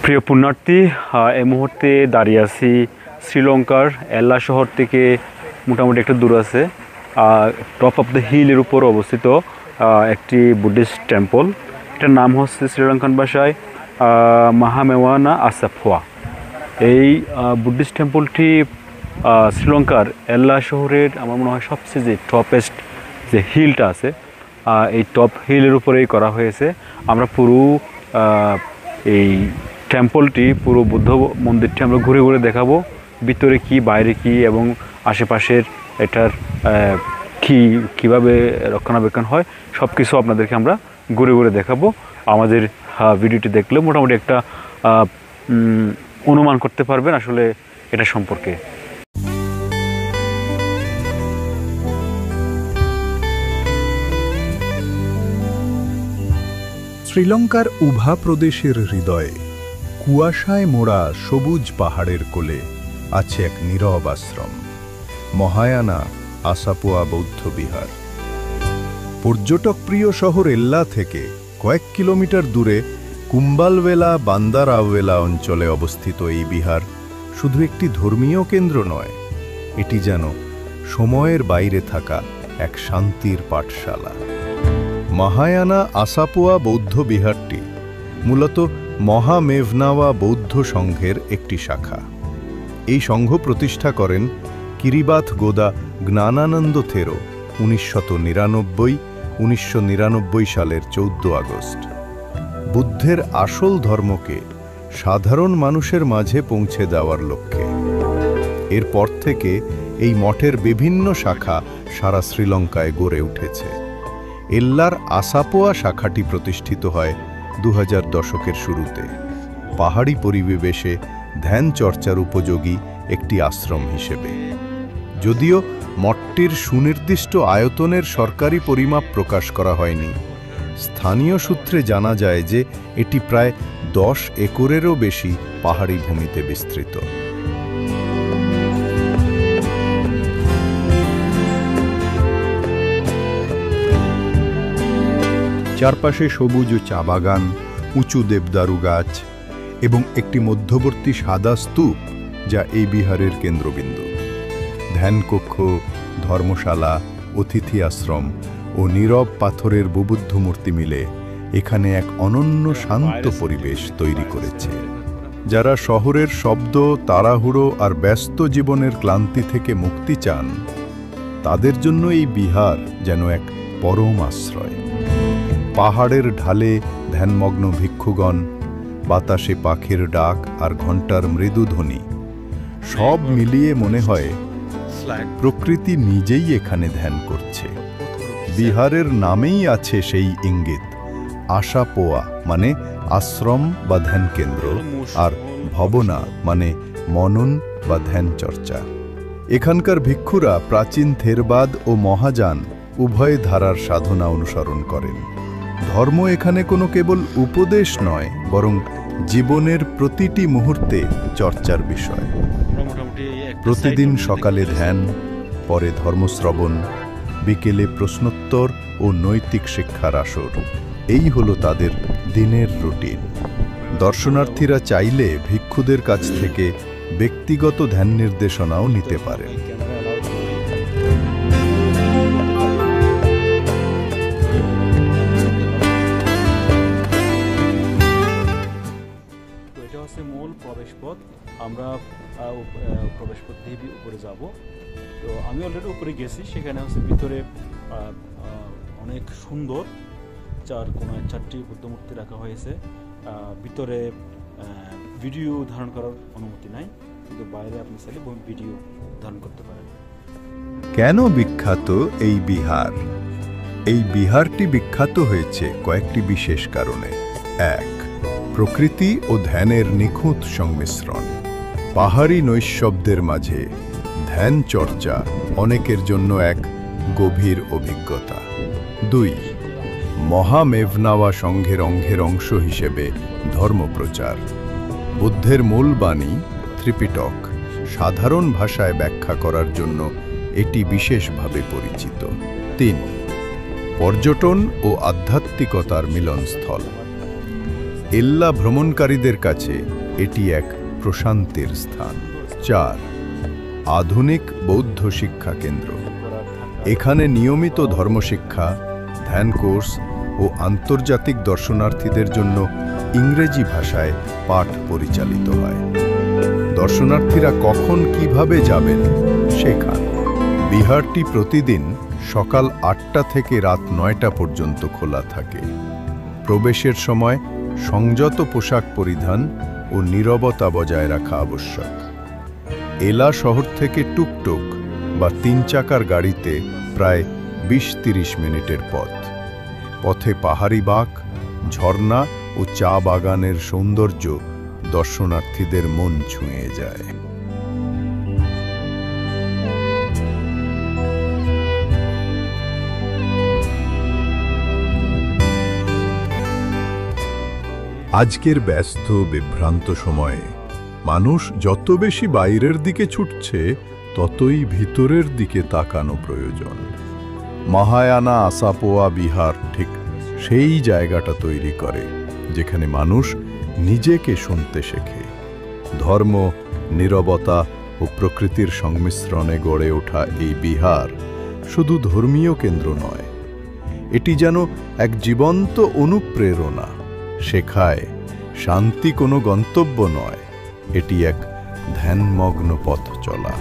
প্রিয় পুণ্যার্থী, এই মুহূর্তে দাঁড়িয়ে আছি শ্রীলঙ্কার এল্লা শহর থেকে মোটামুটি একটু দূর আছে, টপ অফ দ্য হিলের উপর অবস্থিত একটি বুদ্ধিস্ট টেম্পল। এটার নাম হচ্ছে শ্রীলঙ্কান ভাষায় মহামেওয়ানা আসাপুয়া। এই বুদ্ধিস্ট টেম্পলটি শ্রীলঙ্কার এল্লা শহরের আমার মনে হয় সবচেয়ে যে টপেস্ট যে হিলটা আছে, এই টপ হিলের উপরেই করা হয়েছে। আমরা পুরো এই টেম্পলটি, পুরো বুদ্ধ মন্দিরটি আমরা ঘুরে ঘুরে দেখাবো, ভিতরে কি বাইরে কি এবং আশেপাশের এটার কীভাবে রক্ষণাবেক্ষণ হয় সব কিছু আপনাদেরকে আমরা ঘুরে ঘুরে দেখাবো। আমাদের ভিডিওটি দেখলে মোটামুটি একটা অনুমান করতে পারবেন আসলে এটা সম্পর্কে। শ্রীলঙ্কার উভা প্রদেশের হৃদয়ে কুয়াশায় মোড়া সবুজ পাহাড়ের কোলে আছে এক নীরব আশ্রম, মহায়ানা আসাপুয়া বৌদ্ধ বিহার। পর্যটকপ্রিয় শহর এল্লা থেকে কয়েক কিলোমিটার দূরে কুম্বালওয়েলা বান্দারাওয়েলা অঞ্চলে অবস্থিত এই বিহার শুধু একটি ধর্মীয় কেন্দ্র নয়, এটি যেন সময়ের বাইরে থাকা এক শান্তির পাঠশালা। মহায়ানা আসাপুয়া বৌদ্ধ বিহারটি মূলত মহামেভনাওয়া বৌদ্ধ সংঘের একটি শাখা। এই সংঘ প্রতিষ্ঠা করেন কিরিবাথ গোদা জ্ঞানানন্দ থেরো 1999 সালের 14 আগস্ট। বুদ্ধের আসল ধর্মকে সাধারণ মানুষের মাঝে পৌঁছে দেওয়ার লক্ষ্যে। এরপর থেকে এই মঠের বিভিন্ন শাখা সারা শ্রীলঙ্কায় গড়ে উঠেছে। এল্লার আসাপুয়া শাখাটি প্রতিষ্ঠিত হয় 2000 দশকের শুরুতে, পাহাড়ি পরিবেশে ধ্যান চর্চার উপযোগী একটি আশ্রম হিসেবে। যদিও মঠটির সুনির্দিষ্ট আয়তনের সরকারি পরিমাপ প্রকাশ করা হয়নি, স্থানীয় সূত্রে জানা যায় যে এটি প্রায় 10 একরেরও বেশি পাহাড়ি ভূমিতে বিস্তৃত। চারপাশে সবুজ চা বাগান, উঁচু দেবদারু গাছ এবং একটি মধ্যবর্তী সাদা স্তূপ যা এই বিহারের কেন্দ্রবিন্দু। ধ্যানকক্ষ, ধর্মশালা, অতিথি আশ্রম ও নীরব পাথরের বুবুদ্ধ মূর্তি মিলে এখানে এক অনন্য শান্ত পরিবেশ তৈরি করেছে। যারা শহরের শব্দ, তাড়াহুড়ো আর ব্যস্ত জীবনের ক্লান্তি থেকে মুক্তি চান, তাদের জন্য এই বিহার যেন এক পরম আশ্রয়। পাহাড়ের ঢালে ধ্যানমগ্ন ভিক্ষুগণ, বাতাসে পাখির ডাক আর ঘণ্টার মৃদু ধ্বনি, সব মিলিয়ে মনে হয় প্রকৃতি নিজেই এখানে ধ্যান করছে। বিহারের নামেই আছে সেই ইঙ্গিত, আসাপোয়া মানে আশ্রম বা ধ্যান কেন্দ্র, আর ভবনা মানে মনন বা ধ্যান চর্চা। এখানকার ভিক্ষুরা প্রাচীন থেরবাদ ও মহাযান উভয় ধারার সাধনা অনুসরণ করেন। ধর্ম এখানে কোনো কেবল উপদেশ নয়, বরং জীবনের প্রতিটি মুহূর্তে চর্চার বিষয়। প্রতিদিন সকালে ধ্যান, পরে ধর্মশ্রবণ, বিকেলে প্রশ্নোত্তর ও নৈতিক শিক্ষার আসর, এই হলো তাদের দিনের রুটিন। দর্শনার্থীরা চাইলে ভিক্ষুদের কাছ থেকে ব্যক্তিগত ধ্যান নির্দেশনাও নিতে পারেন। এটা হচ্ছে মূল প্রবেশপথ। আমরা প্রবেশপথ দিয়ে উপরে যাব। তো আমি অলরেডি উপরে গেছি, সেখানে হচ্ছে ভিতরে অনেক সুন্দর চার কোনায় 4টি বুদ্ধ মূর্তি রাখা হয়েছে। ভিতরে ভিডিও ধারণ করার অনুমতি নাই, কিন্তু বাইরে আপনি চাইলে ভিডিও ধারণ করতে পারেন। কেন বিখ্যাত এই বিহার? এই বিহারটি বিখ্যাত হয়েছে কয়েকটি বিশেষ কারণে। 1. প্রকৃতি ও ধ্যানের নিখুঁত সংমিশ্রণ। পাহাড়ি নৈঃশব্দের মাঝে ধ্যান চর্চা অনেকের জন্য এক গভীর অভিজ্ঞতা। 2. মহামেভনাওয়া সংঘের অংশ হিসেবে ধর্মপ্রচার। বুদ্ধের মূল বাণী ত্রিপিটক সাধারণ ভাষায় ব্যাখ্যা করার জন্য এটি বিশেষভাবে পরিচিত। 3. পর্যটন ও আধ্যাত্মিকতার মিলনস্থল। এল্লা ভ্রমণকারীদের কাছে এটি এক প্রশান্তির স্থান। 4. আধুনিক বৌদ্ধ শিক্ষা কেন্দ্র। এখানে নিয়মিত ধর্মশিক্ষা, ধ্যান কোর্স ও আন্তর্জাতিক দর্শনার্থীদের জন্য ইংরেজি ভাষায় পাঠ পরিচালিত হয়। দর্শনার্থীরা কখন কিভাবে যাবেন শেখান। বিহারটি প্রতিদিন সকাল 8টা থেকে রাত 9টা পর্যন্ত খোলা থাকে। প্রবেশের সময় সংযত পোশাক পরিধান ও নীরবতা বজায় রাখা আবশ্যক। এলা শহর থেকে টুকটুক বা 3 চাকার গাড়িতে প্রায় 20-30 মিনিটের পথ। পথে পাহাড়ি বাঁক, ঝর্ণা ও চা বাগানের সৌন্দর্য দর্শনার্থীদের মন ছুঁয়ে যায়। আজকের ব্যস্ত বিভ্রান্ত সময়ে মানুষ যত বেশি বাইরের দিকে ছুটছে, ততই ভিতরের দিকে তাকানো প্রয়োজন। মহায়ানা আসাপোয়া বিহার ঠিক সেই জায়গাটা তৈরি করে যেখানে মানুষ নিজেকে শুনতে শেখে। ধর্ম, নীরবতা ও প্রকৃতির সংমিশ্রণে গড়ে ওঠা এই বিহার শুধু ধর্মীয় কেন্দ্র নয়, এটি যেন এক জীবন্ত অনুপ্রেরণা। শেখায় শান্তি কোনো গন্তব্য নয়, এটি এক ধ্যানমগ্ন পথ চলা।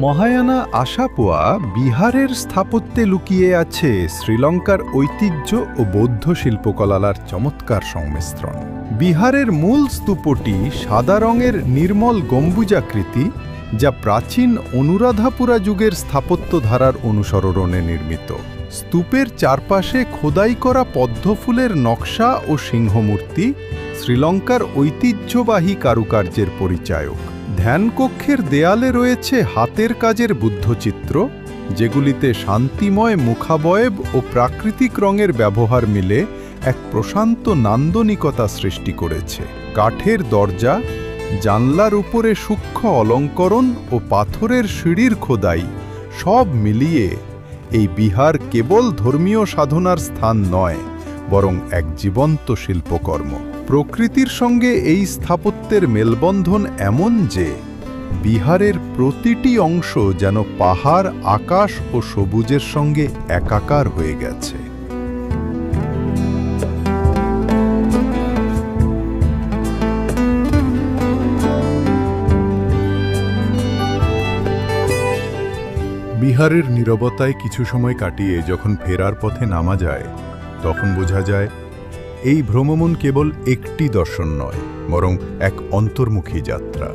মহায়ানা আসাপোয়া বিহারের স্থাপত্যে লুকিয়ে আছে শ্রীলঙ্কার ঐতিহ্য ও বৌদ্ধ শিল্পকলার চমৎকার সংমিশ্রণ। বিহারের মূল স্তূপটি সাদা রঙের নির্মল গম্বুজাকৃতি, যা প্রাচীন অনুরাধাপুরা যুগের স্থাপত্য ধারার অনুসরণে নির্মিত। স্তূপের চারপাশে খোদাই করা পদ্মফুলের নকশা ও সিংহমূর্তি শ্রীলঙ্কার ঐতিহ্যবাহী কারুকার্যের পরিচায়ক। ধ্যানকক্ষের দেয়ালে রয়েছে হাতের কাজের বুদ্ধচিত্র, যেগুলিতে শান্তিময় মুখাবয়ব ও প্রাকৃতিক রঙের ব্যবহার মিলে এক প্রশান্ত নান্দনিকতা সৃষ্টি করেছে। কাঠের দরজা, জানলার উপরে সূক্ষ্ম অলঙ্করণ ও পাথরের সিঁড়ির খোদাই সব মিলিয়ে এই বিহার কেবল ধর্মীয় সাধনার স্থান নয়, বরং এক জীবন্ত শিল্পকর্ম। প্রকৃতির সঙ্গে এই স্থাপত্যের মেলবন্ধন এমন যে বিহারের প্রতিটি অংশ যেন পাহাড়, আকাশ ও সবুজের সঙ্গে একাকার হয়ে গেছে। বিহারের নীরবতায় কিছু সময় কাটিয়ে যখন ফেরার পথে নামা যায়, তখন বোঝা যায় এই ভ্রমণ কেবল একটি দর্শন নয়, বরং এক অন্তর্মুখী যাত্রা।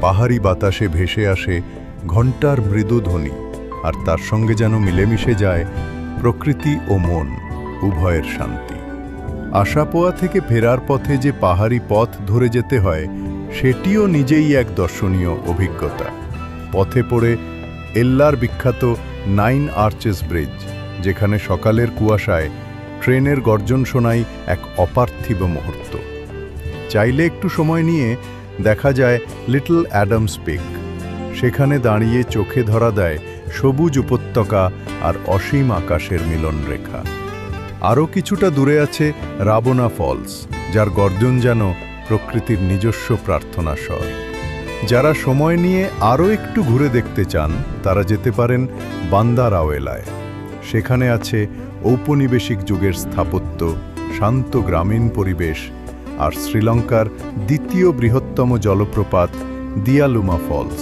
পাহাড়ি বাতাসে ভেসে আসে ঘণ্টার মৃদু ধ্বনি, আর তার সঙ্গে যেন মিলেমিশে যায় প্রকৃতি ও মন উভয়ের শান্তি। আসাপোয়া থেকে ফেরার পথে যে পাহাড়ি পথ ধরে যেতে হয়, সেটিও নিজেই এক দর্শনীয় অভিজ্ঞতা। পথে পড়ে এল্লার বিখ্যাত 9 আর্চেস ব্রিজ, যেখানে সকালের কুয়াশায় ট্রেনের গর্জন শোনায় এক অপার্থিব মুহূর্ত। চাইলে একটু সময় নিয়ে দেখা যায় লিটল অ্যাডামস পিক। সেখানে দাঁড়িয়ে চোখে ধরা দেয় সবুজ উপত্যকা আর অসীম আকাশের মিলন রেখা। আরও কিছুটা দূরে আছে রাবণা ফলস, যার গর্জন যেন প্রকৃতির নিজস্ব প্রার্থনা স্বর। যারা সময় নিয়ে আরও একটু ঘুরে দেখতে চান, তারা যেতে পারেন বান্দারাওয়েলায়। সেখানে আছে ঔপনিবেশিক যুগের স্থাপত্য, শান্ত গ্রামীণ পরিবেশ আর শ্রীলঙ্কার দ্বিতীয় বৃহত্তম জলপ্রপাত দিয়ালুমা ফলস,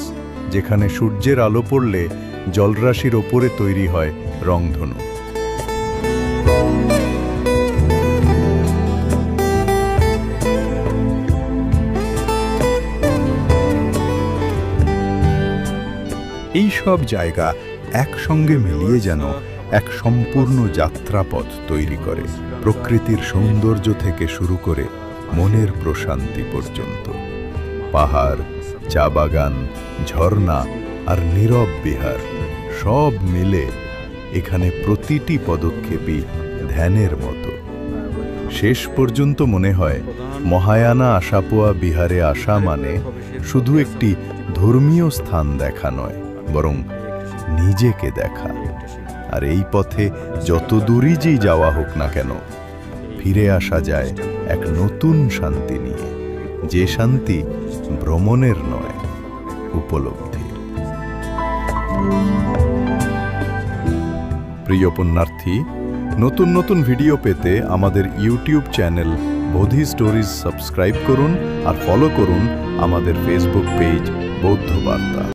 যেখানে সূর্যের আলো পড়লে জলরাশির ওপরে তৈরি হয় রংধনু। এই সব জায়গা একসঙ্গে মিলিয়ে যেন এক সম্পূর্ণ যাত্রাপথ তৈরি করে, প্রকৃতির সৌন্দর্য থেকে শুরু করে মনের প্রশান্তি পর্যন্ত। পাহাড়, চা বাগান, ঝর্ণা আর নীরব বিহার সব মিলে এখানে প্রতিটি পদক্ষেপই ধ্যানের মতো। শেষ পর্যন্ত মনে হয় মহায়ানা আসাপোয়া বিহারে আসা মানে শুধু একটি ধর্মীয় স্থান দেখা নয়, বরং নিজেকে দেখা। আর এই পথে যত দূরই যেই যাওয়া হোক না কেন, ফিরে আসা যায় এক নতুন শান্তি নিয়ে, যে শান্তি ভ্রমণের নয়, উপলব্ধির। প্রিয় পুণ্যার্থী, নতুন নতুন ভিডিও পেতে আমাদের ইউটিউব চ্যানেল বোধি স্টোরিজ সাবস্ক্রাইব করুন আর ফলো করুন আমাদের ফেসবুক পেজ বৌদ্ধ বার্তা।